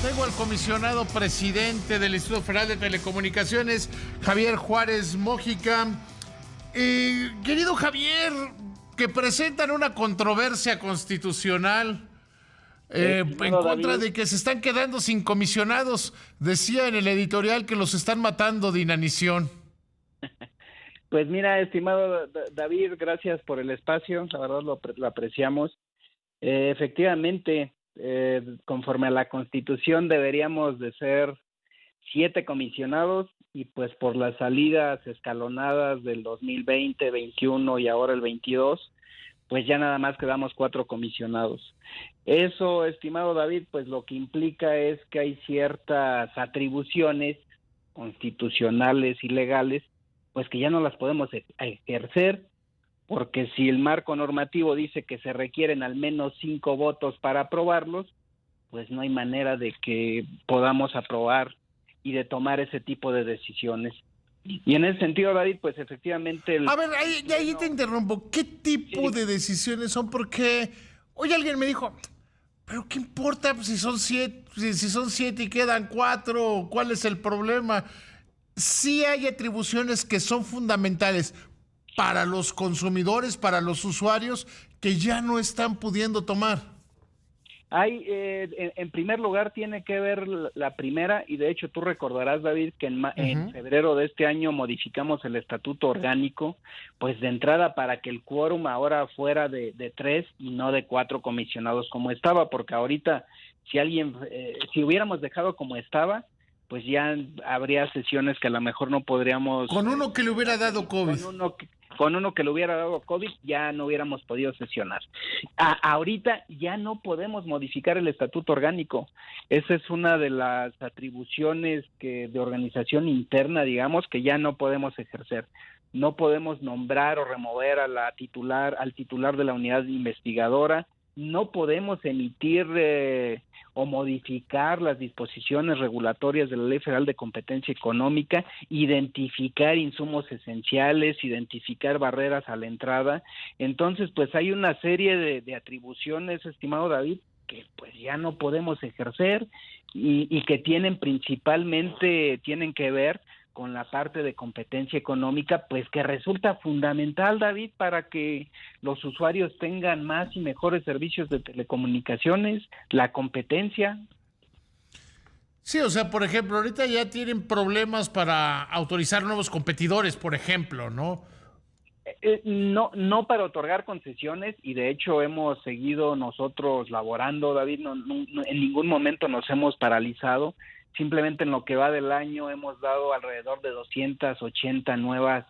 Tengo al comisionado presidente del Instituto Federal de Telecomunicaciones, Javier Juárez Mójica. Querido Javier, que presentan una controversia constitucional en Estimado contra David, de que se están quedando sin comisionados. Decía en el editorial que los están matando de inanición. pues mira, estimado David, gracias por el espacio, la verdad lo apreciamos. Efectivamente, conforme a la Constitución deberíamos de ser 7 comisionados y pues por las salidas escalonadas del 2020, 21 y ahora el 22, pues ya nada más quedamos 4 comisionados. Eso, estimado David, pues lo que implica es que hay ciertas atribuciones constitucionales y legales, pues que ya no las podemos ejercer, porque si el marco normativo dice que se requieren al menos 5 votos para aprobarlos, pues no hay manera de que podamos aprobar y de tomar ese tipo de decisiones. Y en ese sentido, David, pues efectivamente... A ver, ahí te interrumpo. ¿Qué tipo Sí, de decisiones son? Porque hoy alguien me dijo, pero ¿qué importa si son 7, si son 7 y quedan 4? ¿Cuál es el problema? Sí hay atribuciones que son fundamentales para los consumidores, para los usuarios, que ya no están pudiendo tomar. hay, en primer lugar, tiene que ver la primera, y de hecho tú recordarás, David, que en febrero de este año modificamos el estatuto orgánico, pues de entrada para que el quórum ahora fuera de 3 y no de 4 comisionados como estaba, porque ahorita si hubiéramos dejado como estaba, pues ya habría sesiones que a lo mejor no podríamos Con uno que le hubiera hacerlo. dado COVID. Con uno que le hubiera dado COVID ya no hubiéramos podido sesionar. Ahorita ya no podemos modificar el estatuto orgánico. Esa es una de las atribuciones de organización interna, digamos, que ya no podemos ejercer. No podemos nombrar o remover al titular de la unidad investigadora. No podemos emitir o modificar las disposiciones regulatorias de la Ley Federal de Competencia Económica, identificar insumos esenciales, identificar barreras a la entrada. Entonces, pues hay una serie de atribuciones, estimado David, que pues ya no podemos ejercer y que tienen que ver con la parte de competencia económica, pues que resulta fundamental, David, para que los usuarios tengan más y mejores servicios de telecomunicaciones, la competencia. Sí, o sea, por ejemplo, ahorita ya tienen problemas para autorizar nuevos competidores, por ejemplo, ¿no? No para otorgar concesiones, y de hecho hemos seguido nosotros laborando, David, en ningún momento nos hemos paralizado. Simplemente en lo que va del año hemos dado alrededor de 280 nuevas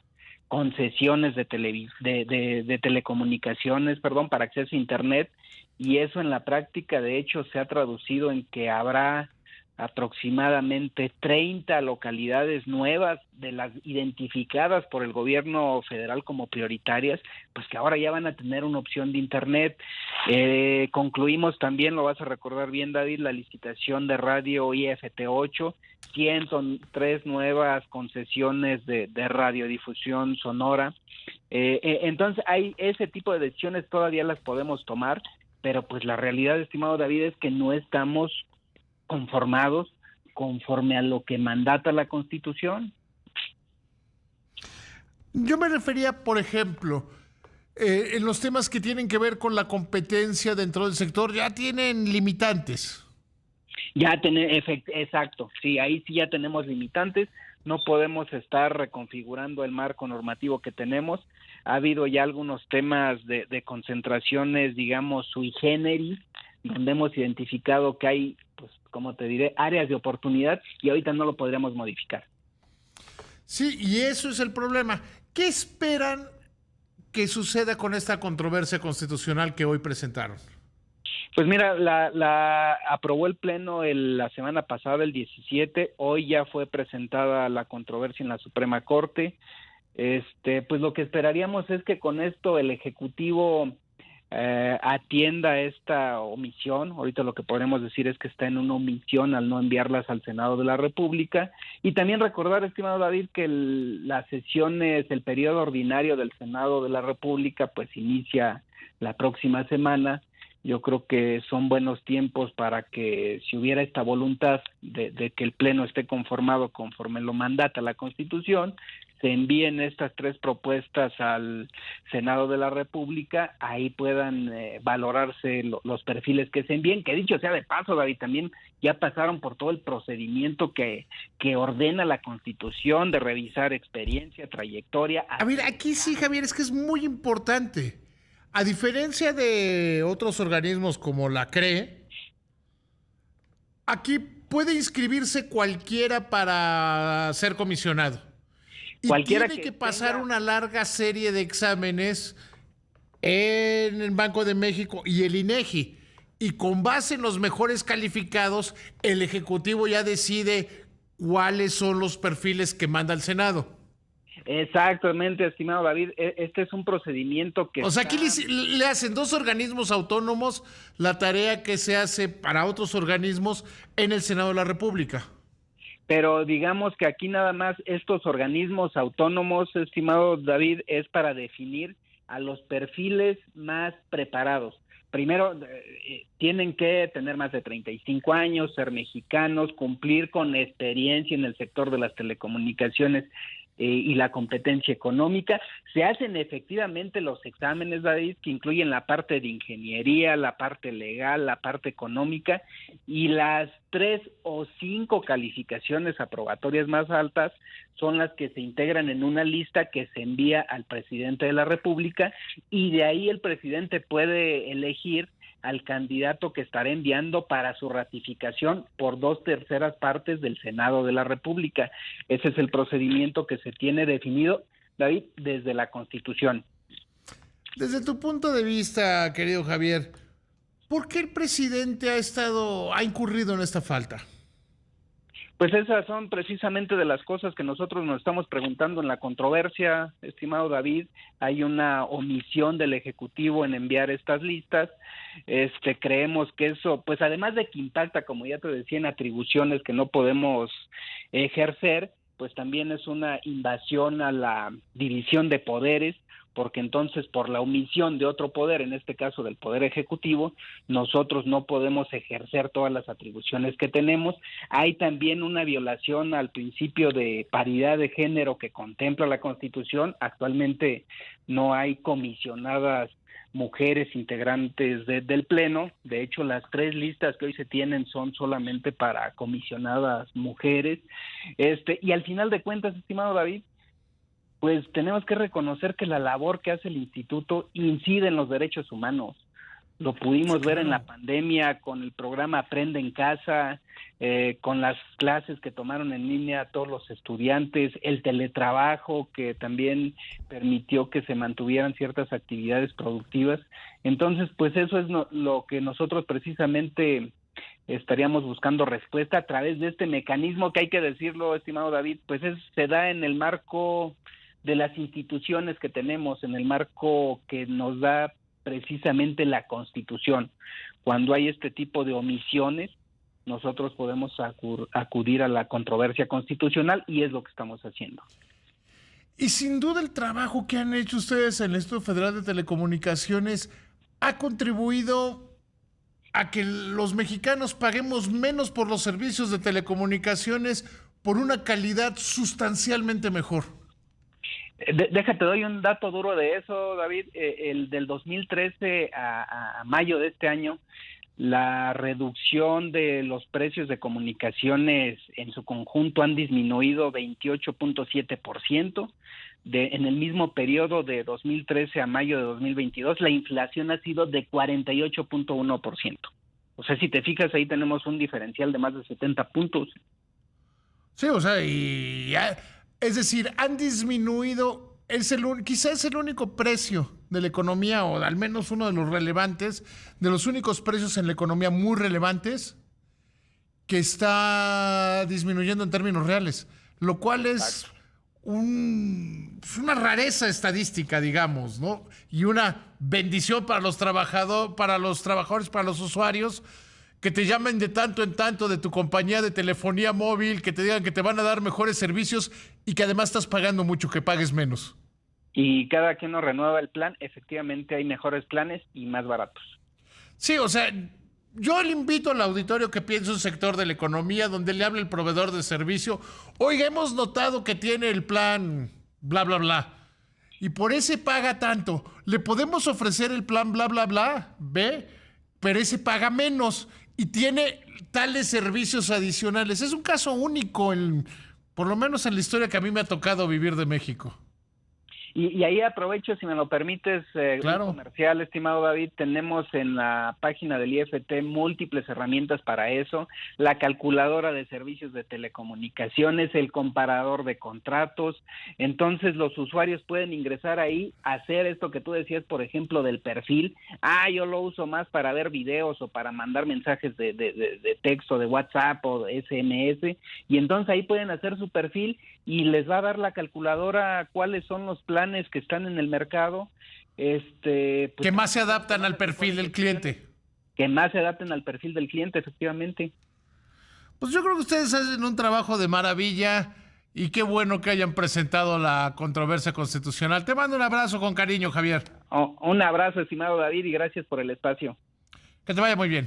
concesiones de telecomunicaciones, para acceso a Internet, y eso en la práctica de hecho se ha traducido en que habrá aproximadamente 30 localidades nuevas de las identificadas por el gobierno federal como prioritarias, pues que ahora ya van a tener una opción de Internet. Concluimos también, lo vas a recordar bien, David, la licitación de radio IFT8, 103 nuevas concesiones de radiodifusión sonora. Entonces, hay ese tipo de decisiones, todavía las podemos tomar, pero pues la realidad, estimado David, es que no estamos conformados conforme a lo que mandata la Constitución. Yo me refería, por ejemplo, en los temas que tienen que ver con la competencia dentro del sector, ya tienen limitantes. Exacto, sí, ahí sí ya tenemos limitantes, no podemos estar reconfigurando el marco normativo que tenemos. Ha habido ya algunos temas de concentraciones, digamos, sui generis, donde hemos identificado que hay, pues, como te diré, áreas de oportunidad, y ahorita no lo podríamos modificar. Sí, y eso es el problema. ¿Qué esperan que suceda con esta controversia constitucional que hoy presentaron? Pues mira, la aprobó el Pleno la semana pasada, el 17, hoy ya fue presentada la controversia en la Suprema Corte. Pues lo que esperaríamos es que con esto el Ejecutivo atienda esta omisión. Ahorita lo que podemos decir es que está en una omisión al no enviarlas al Senado de la República, y también recordar, estimado David, que las sesiones, el periodo ordinario del Senado de la República pues inicia la próxima semana, Yo creo que son buenos tiempos para que, si hubiera esta voluntad de que el Pleno esté conformado conforme lo mandata la Constitución, se envíen estas 3 propuestas al Senado de la República, ahí puedan valorarse los perfiles que se envíen, que dicho sea de paso, David, también ya pasaron por todo el procedimiento que ordena la Constitución de revisar experiencia, trayectoria. A ver, aquí sí, Javier, es que es muy importante. A diferencia de otros organismos como la CRE, aquí puede inscribirse cualquiera para ser comisionado. Y Cualquiera tiene que pasar una larga serie de exámenes en el Banco de México y el INEGI. Y con base en los mejores calificados, el Ejecutivo ya decide cuáles son los perfiles que manda al Senado. Exactamente, estimado David, este es un procedimiento que... O sea, aquí le hacen 2 organismos autónomos la tarea que se hace para otros organismos en el Senado de la República. Pero digamos que aquí nada más estos organismos autónomos, estimado David, es para definir a los perfiles más preparados. Primero, tienen que tener más de 35 años, ser mexicanos, cumplir con experiencia en el sector de las telecomunicaciones y la competencia económica. Se hacen efectivamente los exámenes, David, que incluyen la parte de ingeniería, la parte legal, la parte económica, y las 3 o 5 calificaciones aprobatorias más altas son las que se integran en una lista que se envía al presidente de la República, y de ahí el presidente puede elegir al candidato que estará enviando para su ratificación por 2/3 partes del Senado de la República. Ese es el procedimiento que se tiene definido, David, desde la Constitución. Desde tu punto de vista, querido Javier, ¿por qué el presidente ha incurrido en esta falta? Pues esas son precisamente de las cosas que nosotros nos estamos preguntando en la controversia, estimado David. Hay una omisión del Ejecutivo en enviar estas listas. Creemos que eso, pues además de que impacta, como ya te decía, en atribuciones que no podemos ejercer, pues también es una invasión a la división de poderes, porque entonces por la omisión de otro poder, en este caso del Poder Ejecutivo, nosotros no podemos ejercer todas las atribuciones que tenemos. Hay también una violación al principio de paridad de género que contempla la Constitución. Actualmente no hay comisionadas mujeres integrantes del Pleno. De hecho, las 3 listas que hoy se tienen son solamente para comisionadas mujeres. Y al final de cuentas, estimado David, pues tenemos que reconocer que la labor que hace el instituto incide en los derechos humanos. Lo pudimos ver en la pandemia con el programa Aprende en Casa, con las clases que tomaron en línea todos los estudiantes, el teletrabajo que también permitió que se mantuvieran ciertas actividades productivas. Entonces, pues eso es lo que nosotros precisamente estaríamos buscando respuesta a través de este mecanismo que, hay que decirlo, estimado David, pues se da en el marco de las instituciones que tenemos, en el marco que nos da precisamente la Constitución. Cuando hay este tipo de omisiones, nosotros podemos acudir a la controversia constitucional, y es lo que estamos haciendo. Y sin duda el trabajo que han hecho ustedes en el Instituto Federal de Telecomunicaciones ha contribuido a que los mexicanos paguemos menos por los servicios de telecomunicaciones por una calidad sustancialmente mejor. Déjate, doy un dato duro de eso, David. El del 2013 a mayo de este año, la reducción de los precios de comunicaciones en su conjunto han disminuido 28.7%. En el mismo periodo de 2013 a mayo de 2022, la inflación ha sido de 48.1%. O sea, si te fijas, ahí tenemos un diferencial de más de 70 puntos. Sí, o sea, es decir, han disminuido, quizás es el único precio de la economía, o al menos uno de los relevantes, de los únicos precios en la economía muy relevantes, que está disminuyendo en términos reales, lo cual es una rareza estadística, digamos, ¿no? Y una bendición para los trabajadores, para los usuarios, que te llamen de tanto en tanto de tu compañía de telefonía móvil, que te digan que te van a dar mejores servicios y que además estás pagando mucho, que pagues menos. Y cada que uno renueva el plan, efectivamente hay mejores planes y más baratos. Sí, o sea, yo le invito al auditorio que piense un sector de la economía donde le hable el proveedor de servicio. Oiga, hemos notado que tiene el plan bla, bla, bla. Y por ese paga tanto. Le podemos ofrecer el plan bla, bla, bla, ¿ve? Pero ese paga menos y tiene tales servicios adicionales. Es un caso único, por lo menos en la historia que a mí me ha tocado vivir de México. Y ahí aprovecho, si me lo permites, Claro. un comercial, estimado David. Tenemos en la página del IFT múltiples herramientas para eso: la calculadora de servicios de telecomunicaciones, el comparador de contratos. Entonces los usuarios pueden ingresar ahí, hacer esto que tú decías, por ejemplo, del perfil. Yo lo uso más para ver videos o para mandar mensajes de texto, de WhatsApp o de SMS, y entonces ahí pueden hacer su perfil y les va a dar la calculadora cuáles son los planes que están en el mercado, pues, que más se adaptan al perfil del cliente. Que más se adapten al perfil del cliente, efectivamente. Pues yo creo que ustedes hacen un trabajo de maravilla y qué bueno que hayan presentado la controversia constitucional. Te mando un abrazo con cariño, Javier. Un abrazo, estimado David, y gracias por el espacio. Que te vaya muy bien.